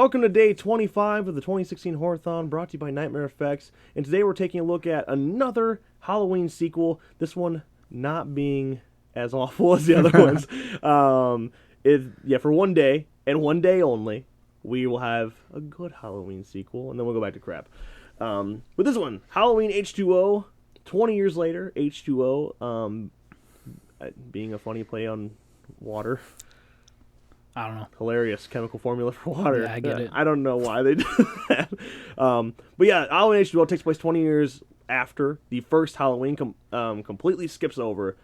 Welcome to day 25 of the 2016 Horror-a-Thon, brought to you by Nightmare Effects. And today we're taking a look at another Halloween sequel. This one not being as awful as the other ones. For one day and one day only, we will have a good Halloween sequel, and then we'll go back to crap. With this one, Halloween H20. 20 years later, H2O, being a funny play on water. I don't know. Hilarious chemical formula for water. Yeah, I get it. I don't know why they did that. But yeah, Halloween H2O takes place 20 years after the first Halloween, completely skips over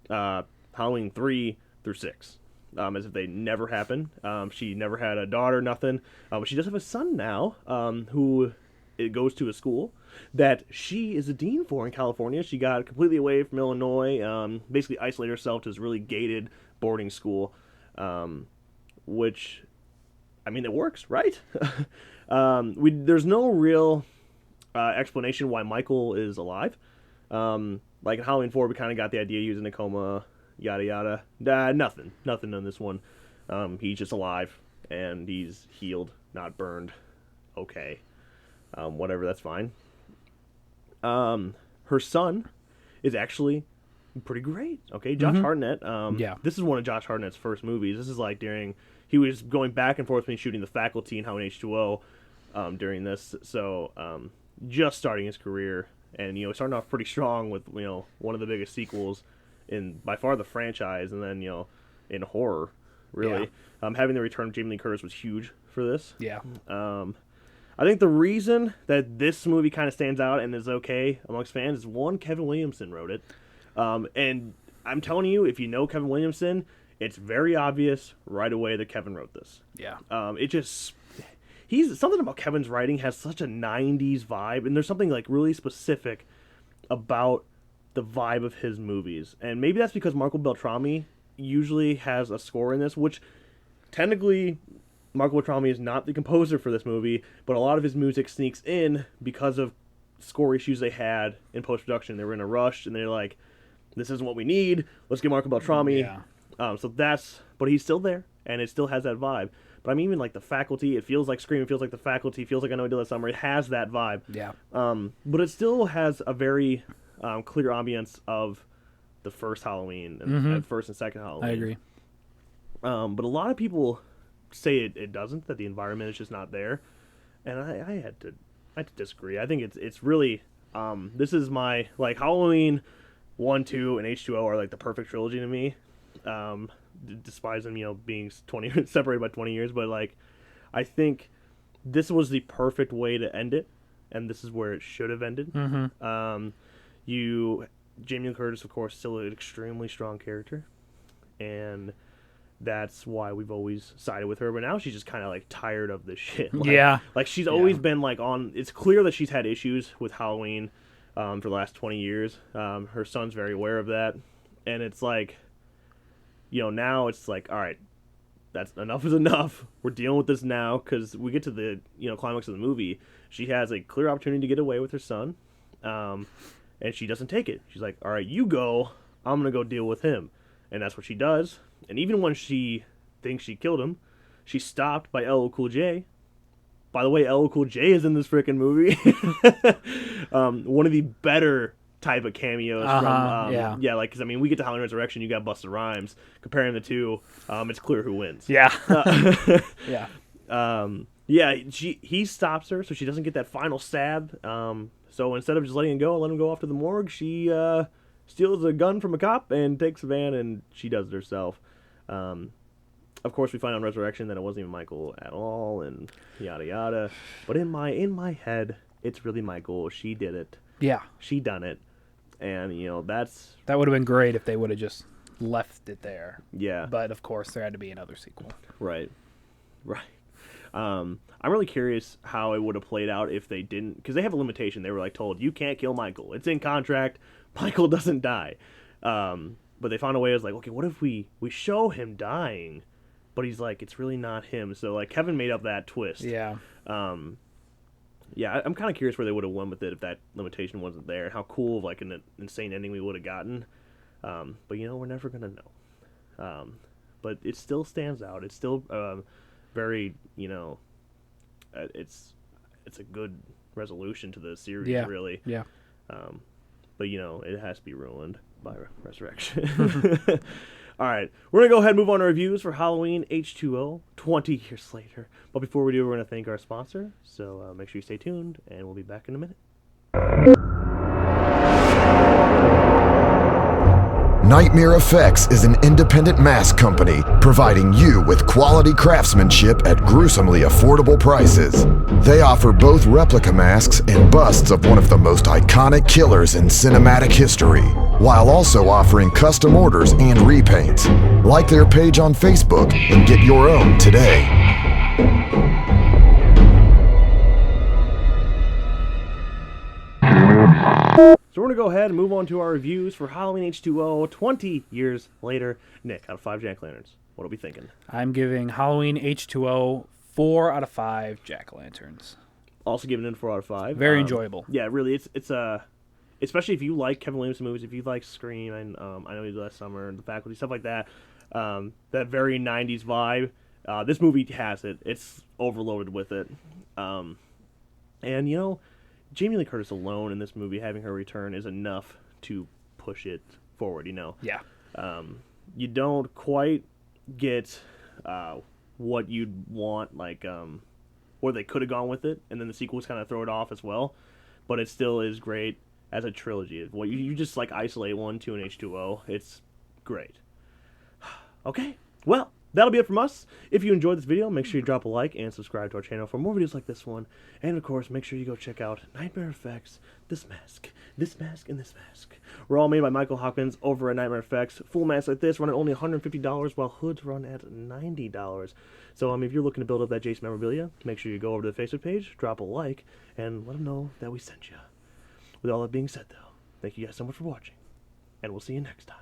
Halloween 3 through 6. As if they never happened. She never had a daughter, nothing. But she does have a son now, who it goes to a school that she is a dean for in California. She got completely away from Illinois, basically isolated herself to this really gated boarding school, which, I mean, it works, right? There's no real explanation why Michael is alive. Like in Halloween 4, we kind of got the idea he was in a coma, yada yada. Nothing on this one. He's just alive, and he's healed, not burned. Okay. Whatever, that's fine. Her son is actually pretty great. Okay, Josh Hartnett. Yeah. This is one of Josh Hartnett's first movies. This is like he was going back and forth between shooting The Faculty and Halloween H2O during this. So just starting his career, and starting off pretty strong with one of the biggest sequels in by far the franchise, and then in horror, really. Yeah. Having the return of Jamie Lee Curtis was huge for this. Yeah. I think the reason that this movie kind of stands out and is okay amongst fans is, one, Kevin Williamson wrote it. And I'm telling you, if you know Kevin Williamson, it's very obvious right away that Kevin wrote this. Yeah. Something about Kevin's writing has such a 90s vibe, and there's something like really specific about the vibe of his movies. And maybe that's because Marco Beltrami usually has a score in this, which technically Marco Beltrami is not the composer for this movie, but a lot of his music sneaks in because of score issues they had in post-production. They were in a rush, and they're like, this isn't what we need. Let's get Marco Beltrami. Yeah. But he's still there, and it still has that vibe. But I mean, even like The Faculty, it feels like Scream, it feels like The Faculty, it feels like I Know I Did Last Summer. It has that vibe. Yeah. But it still has a very clear ambience of the first Halloween and first and second Halloween. I agree. But a lot of people say it doesn't, that the environment is just not there. And I had to disagree. I think it's really this is my, like, Halloween 1, 2, and H2O are like the perfect trilogy to me. Despite them, being 20 separated by 20 years, but like, I think this was the perfect way to end it, and this is where it should have ended. Jamie Lee Curtis, of course, still an extremely strong character, and that's why we've always sided with her. But now she's just kind of like tired of this shit. Like she's always been like on. It's clear that she's had issues with Halloween for the last 20 years. Her son's very aware of that, and it's like, now it's like, all right, that's enough is enough. We're dealing with this now, because we get to the climax of the movie. She has a clear opportunity to get away with her son, and she doesn't take it. She's like, all right, you go. I'm gonna go deal with him, and that's what she does. And even when she thinks she killed him, she's stopped by LL Cool J. By the way, LL Cool J is in this freaking movie. One of the better type of cameos from like, because I mean, we get to Halloween Resurrection, you got Busta Rhymes. Comparing the two, it's clear who wins. Yeah. He stops her so she doesn't get that final stab. So instead of just letting him go and let him go off to the morgue, she steals a gun from a cop and takes a van, and she does it herself. Of course, we find on Resurrection that it wasn't even Michael at all, and yada yada. But in my head, it's really Michael. She did it. Yeah. She done it. And, that would have been great if they would have just left it there. Yeah. But, of course, there had to be another sequel. Right. I'm really curious how it would have played out if they didn't, because they have a limitation. They were like told, you can't kill Michael. It's in contract. Michael doesn't die. But they found a way. I was like, okay, what if we show him dying, but he's like, it's really not him. So like Kevin made up that twist. Yeah. I'm kind of curious where they would have won with it if that limitation wasn't there, and how cool of like an insane ending we would have gotten. But we're never gonna know. But it still stands out. It's still very it's a good resolution to the series, really. Yeah. But it has to be ruined by Resurrection. All right, we're gonna go ahead and move on to reviews for Halloween H20 20 years later. But before we do, we're gonna thank our sponsor. So make sure you stay tuned, and we'll be back in a minute. Nightmare Effects is an independent mask company providing you with quality craftsmanship at gruesomely affordable prices. They offer both replica masks and busts of one of the most iconic killers in cinematic history, while also offering custom orders and repaints. Like their page on Facebook and get your own today. So we're going to go ahead and move on to our reviews for Halloween H20 20 years later. Nick, out of 5 jack-o'-lanterns, what are we thinking? I'm giving Halloween H20 4 out of 5 jack-o'-lanterns. Also giving it 4 out of 5. Very enjoyable. Yeah, really, it's especially if you like Kevin Williamson movies, if you like Scream, and I know he did Last Summer, and The Faculty, stuff like that, that very 90s vibe, this movie has it. It's overloaded with it. And, Jamie Lee Curtis alone in this movie, having her return, is enough to push it forward, Yeah. You don't quite get what you'd want, or they could have gone with it, and then the sequels kind of throw it off as well, but it still is great as a trilogy. Well, you just, isolate 1, 2, and H20. It's great. Okay, well, that'll be it from us. If you enjoyed this video, make sure you drop a like and subscribe to our channel for more videos like this one. And, of course, make sure you go check out Nightmare Effects, This Mask, and This Mask. We're all made by Michael Hawkins over at Nightmare Effects. Full masks like this run at only $150, while hoods run at $90. So, if you're looking to build up that Jason memorabilia, make sure you go over to the Facebook page, drop a like, and let them know that we sent you. With all that being said, though, thank you guys so much for watching, and we'll see you next time.